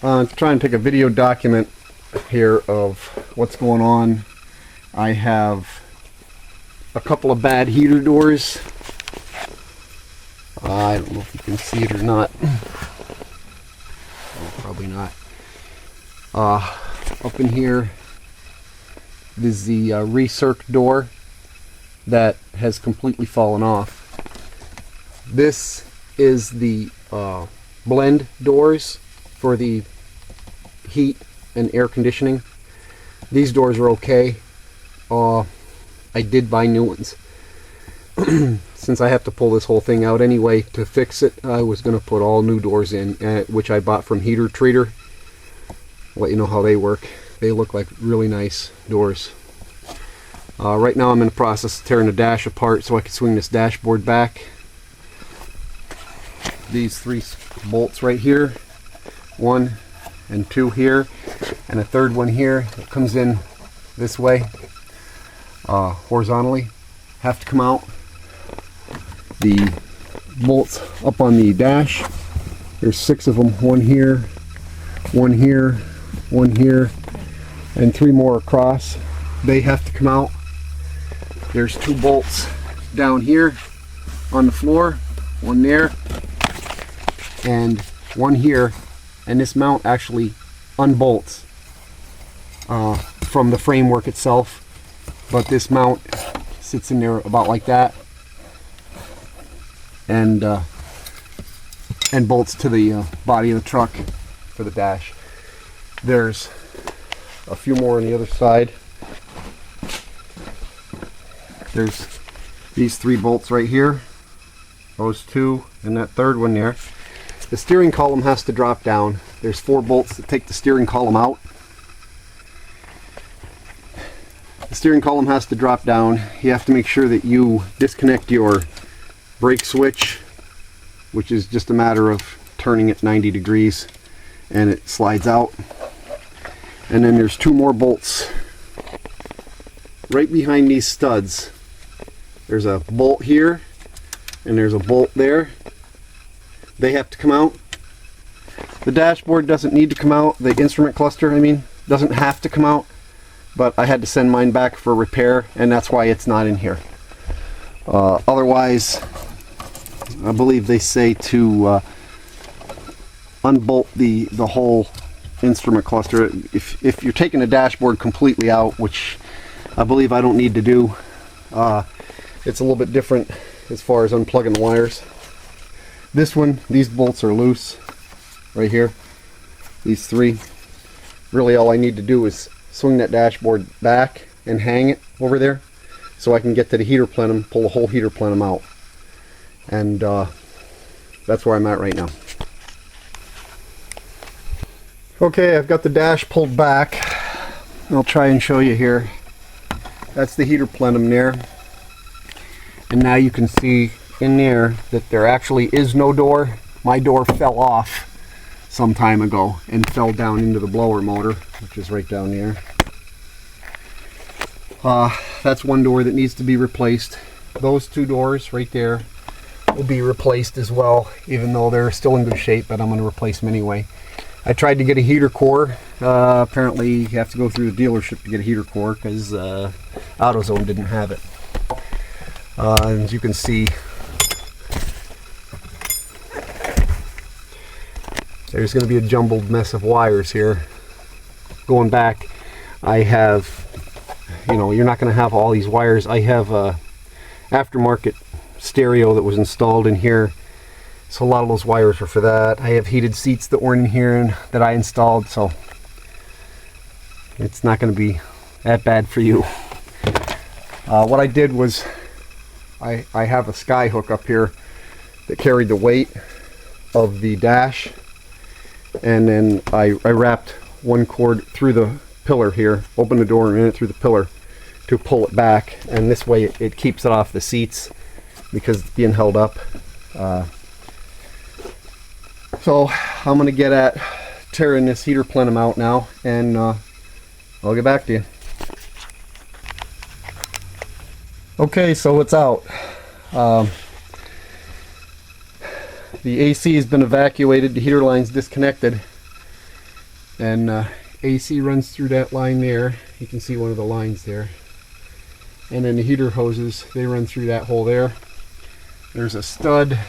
Trying to take a video document here of what's going on. I have a couple of bad heater doors. I don't know if you can see it or not. Oh, probably not. Up in here is the recirc door that has completely fallen off. This is the blend doors for the heat and air conditioning. These doors are okay. I did buy new ones. Since I have to pull this whole thing out anyway to fix it, I was going to put all new doors in, which I bought from Heater Treater. I'll let you know how they work. They look like really nice doors. Right now I'm in the process of tearing the dash apart so I can swing this dashboard back. These 3 bolts right here, 1 and 2 here, and a third one here that comes in this way horizontally, have to come out. The bolts up on the dash, there's 6 of them, 1 here, 1 here, 1 here, and 3 more across. They have to come out. There's 2 bolts down here on the floor, 1 there and 1 here, and this mount actually unbolts from the framework itself, but this mount sits in there about like that and bolts to the body of the truck for the dash. There's a few more on the other side. There's these 3 bolts right here, those 2, and that third one there. The steering column has to drop down. There's 4 bolts that take the steering column out. The steering column has to drop down. You have to make sure that you disconnect your brake switch, which is just a matter of turning it 90 degrees and it slides out. And then there's 2 more bolts right behind these studs. There's a bolt here and there's a bolt there. They have to come out. The dashboard doesn't need to come out. The instrument cluster, doesn't have to come out, but I had to send mine back for repair, and that's why it's not in here. Otherwise, I believe they say to unbolt the whole instrument cluster. If you're taking the dashboard completely out, which I believe I don't need to do, it's a little bit different as far as unplugging the wires. This one, these bolts are loose right here, these 3. Really all I need to do is swing that dashboard back and hang it over there so I can get to the heater plenum, pull the whole heater plenum out, and that's where I'm at right now. Okay, I've got the dash pulled back. I'll try and show you here. That's the heater plenum there, and now you can see in there that there actually is no door. My door fell off some time ago and fell down into the blower motor, which is right down there. That's one door that needs to be replaced. Those 2 doors right there will be replaced as well, even though they're still in good shape, but I'm going to replace them anyway. I tried to get a heater core. Apparently you have to go through the dealership to get a heater core because AutoZone didn't have it. As you can see, there's going to be a jumbled mess of wires here. Going back, I have, you're not going to have all these wires. I have a aftermarket stereo that was installed in here, so a lot of those wires are for that. I have heated seats that were in here and that I installed, so it's not going to be that bad for you. What I did was I have a sky hook up here that carried the weight of the dash, and then I wrapped 1 cord through the pillar here, opened the door and ran it through the pillar to pull it back, and this way it keeps it off the seats because it's being held up. So I'm going to get at tearing this heater plenum out now, and I'll get back to you. Okay, so it's out. The AC has been evacuated, the heater line's disconnected, and AC runs through that line there. You can see one of the lines there. And then the heater hoses, they run through that hole there. There's a stud.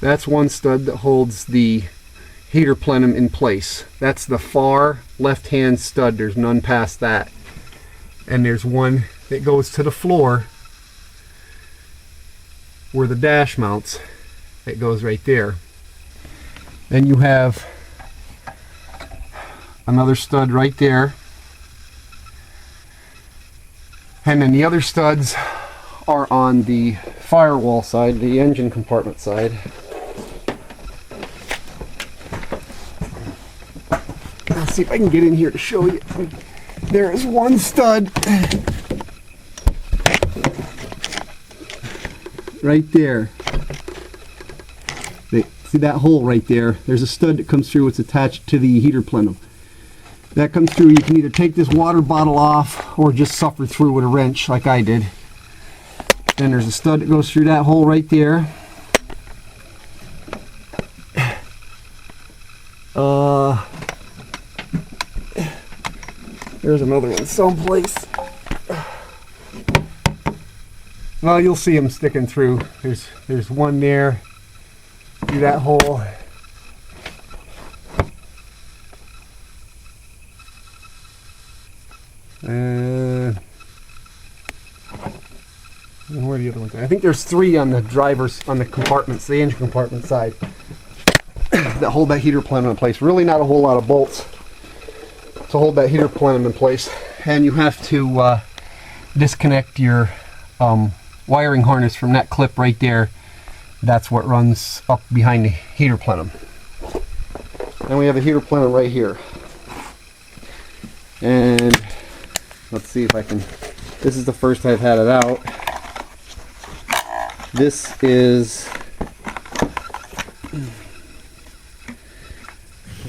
That's one stud that holds the heater plenum in place. That's the far left-hand stud. There's none past that. And there's one that goes to the floor where the dash mounts. It goes right there. Then you have another stud right there. And then the other studs are on the firewall side, the engine compartment side. Let's see if I can get in here to show you. There is one stud right there. See that hole right there? There's a stud that comes through. It's attached to the heater plenum. That comes through. You can either take this water bottle off or just suffer through with a wrench like I did. Then there's a stud that goes through that hole right there. There's another one someplace. Well, you'll see them sticking through. There's one there through that hole. Where are the other ones? I think there's three on the compartments, the engine compartment side that hold that heater plenum in place. Really not a whole lot of bolts to hold that heater plenum in place. And you have to disconnect your wiring harness from that clip right there. That's what runs up behind the heater plenum. And we have a heater plenum right here. And let's see if I can, this is the first I've had it out. This is, I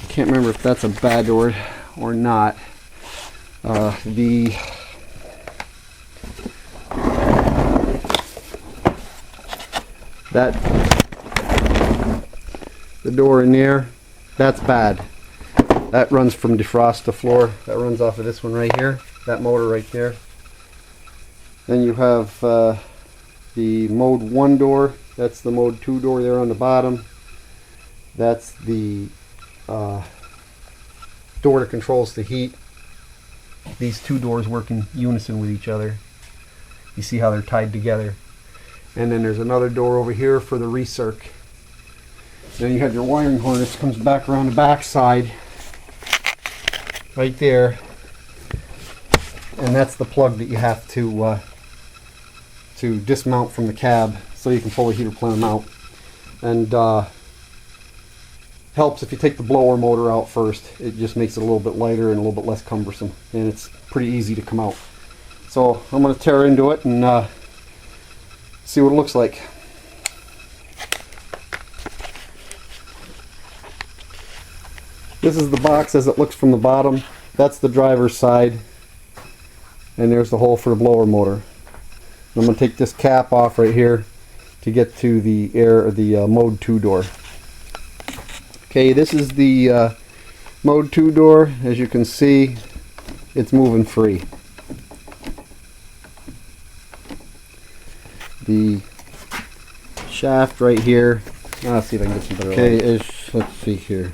can't remember if that's a bad word or not. The door in there, that's bad. That runs from defrost to floor. That runs off of this one right here, that motor right there. Then you have the mode 1 door. That's the mode 2 door there on the bottom. That's the door that controls the heat. These two doors work in unison with each other. You see how they're tied together. And then there's another door over here for the recirc. Then you have your wiring harness, comes back around the back side right there, and that's the plug that you have to dismount from the cab so you can pull the heater plenum out. And helps if you take the blower motor out first. It just makes it a little bit lighter and a little bit less cumbersome, and it's pretty easy to come out. So I'm going to tear into it and see what it looks like. This is the box as it looks from the bottom. That's the driver's side, and there's the hole for the blower motor. I'm going to take this cap off right here to get to the mode 2 door. Okay, this is the mode 2 door. As you can see, it's moving free. The shaft right here. Let's see if I can get some better light. Okay, let's see here.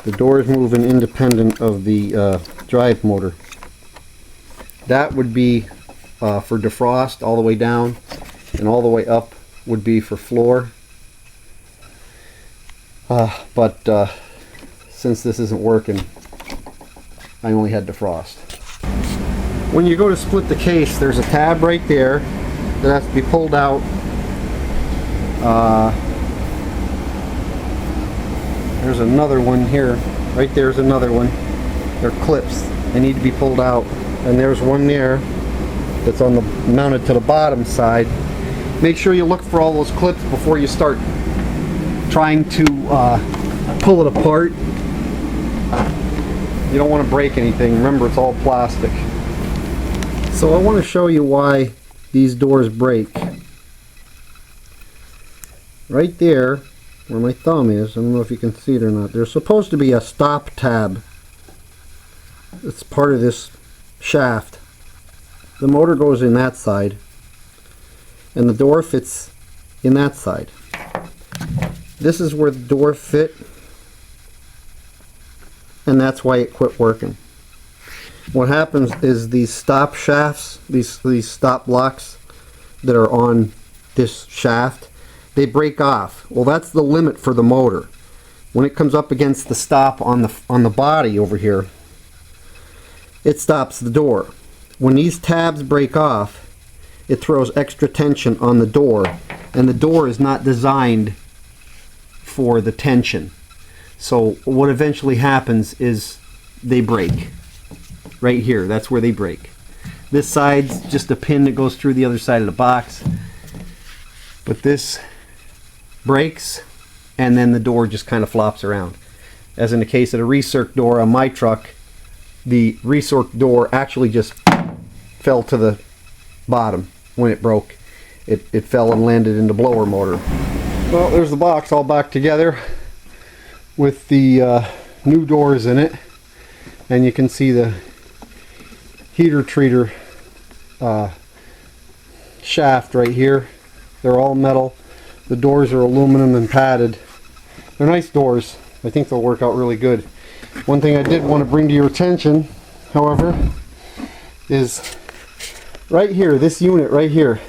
The door is moving independent of the drive motor. That would be for defrost all the way down, and all the way up would be for floor. But since this isn't working, I only had defrost. When you go to split the case, there's a tab right there that has to be pulled out. There's another one here. Right there's another one. They're clips. They need to be pulled out. And there's one there that's mounted to the bottom side. Make sure you look for all those clips before you start trying to pull it apart. You don't want to break anything. Remember, it's all plastic. So I want to show you why these doors break. right there where my thumb is, I don't know if you can see it or not, there's supposed to be a stop tab. It's part of this shaft. The motor goes in that side and the door fits in that side. This is where the door fit, and that's why it quit working. What happens is these stop shafts, these stop blocks that are on this shaft, they break off. Well, that's the limit for the motor. When it comes up against the stop on the body over here, it stops the door. When these tabs break off, it throws extra tension on the door, and the door is not designed for the tension. So what eventually happens is they break. Right here, that's where they break. This side's just a pin that goes through the other side of the box. But this breaks, and then the door just kind of flops around. As in the case of the recirc door on my truck, the recirc door actually just fell to the bottom when it broke. It fell and landed in the blower motor. Well, there's the box all back together with the new doors in it, and you can see the heater treater shaft right here. They're all metal. The doors are aluminum and padded. They're nice doors. I think they'll work out really good. One thing I did want to bring to your attention, however, is right here, this unit right here.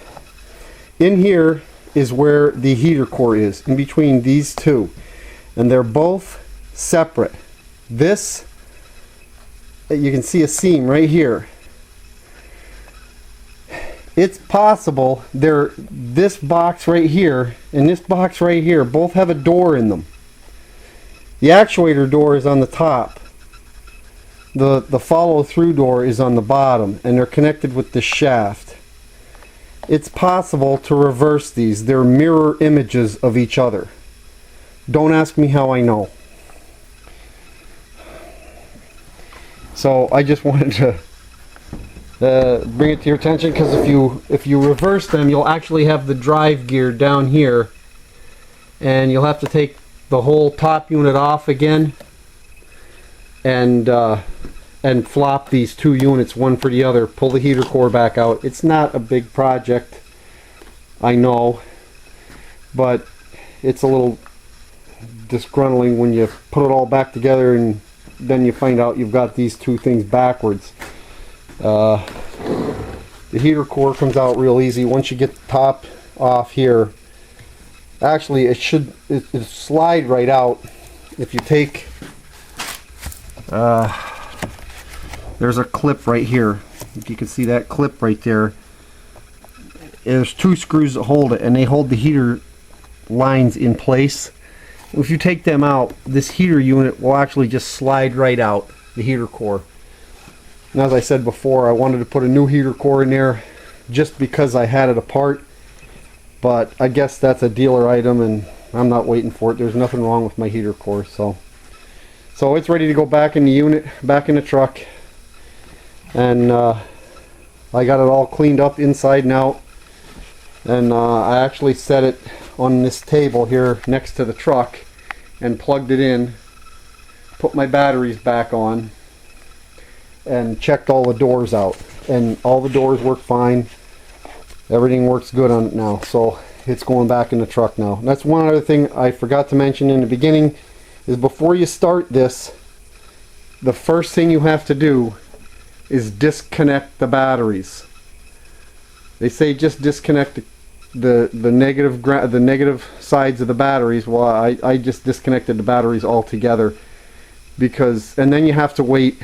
In here is where the heater core is, in between these two, and they're both separate. This, you can see a seam right here. It's possible this box right here and this box right here both have a door in them. The actuator door is on the top. The follow-through door is on the bottom, and they're connected with the shaft. It's possible to reverse these. They're mirror images of each other. Don't ask me how I know. So I just wanted to bring it to your attention, because if you reverse them, you'll actually have the drive gear down here, and you'll have to take the whole top unit off again and flop these two units one for the other, pull the heater core back out. It's not a big project, I know, but it's a little disgruntling when you put it all back together and then you find out you've got these two things backwards. The heater core comes out real easy once you get the top off here. Actually, it slide right out if you take there's a clip right here. If you can see that clip right there, there's two screws that hold it, and they hold the heater lines in place. If you take them out, this heater unit will actually just slide right out, the heater core. And as I said before, I wanted to put a new heater core in there just because I had it apart, but I guess that's a dealer item and I'm not waiting for it. There's nothing wrong with my heater core, so it's ready to go back in the unit, back in the truck, and I got it all cleaned up inside and out, and I actually set it on this table here next to the truck and plugged it in, put my batteries back on, and checked all the doors out, and all the doors work fine. Everything works good on it now, so it's going back in the truck now. And that's one other thing I forgot to mention in the beginning, is before you start this, the first thing you have to do is disconnect the batteries. They say just disconnect the negative sides of the batteries. Well, I just disconnected the batteries altogether, because, and then you have to wait.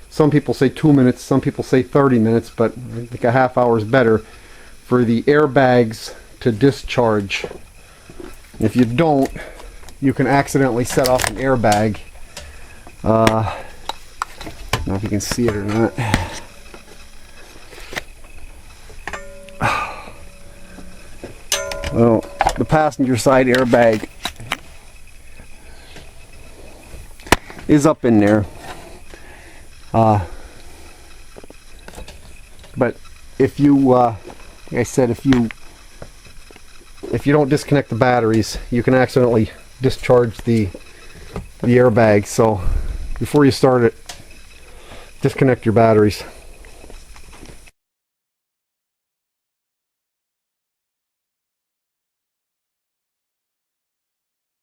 Some people say 2 minutes, some people say 30 minutes, but I think a half hour is better for the airbags to discharge. If you don't, you can accidentally set off an airbag. I don't know if you can see it or not. Well, the passenger side airbag is up in there. But if you, like I said, if you if you don't disconnect the batteries, you can accidentally discharge the airbag. So before you start it, disconnect your batteries.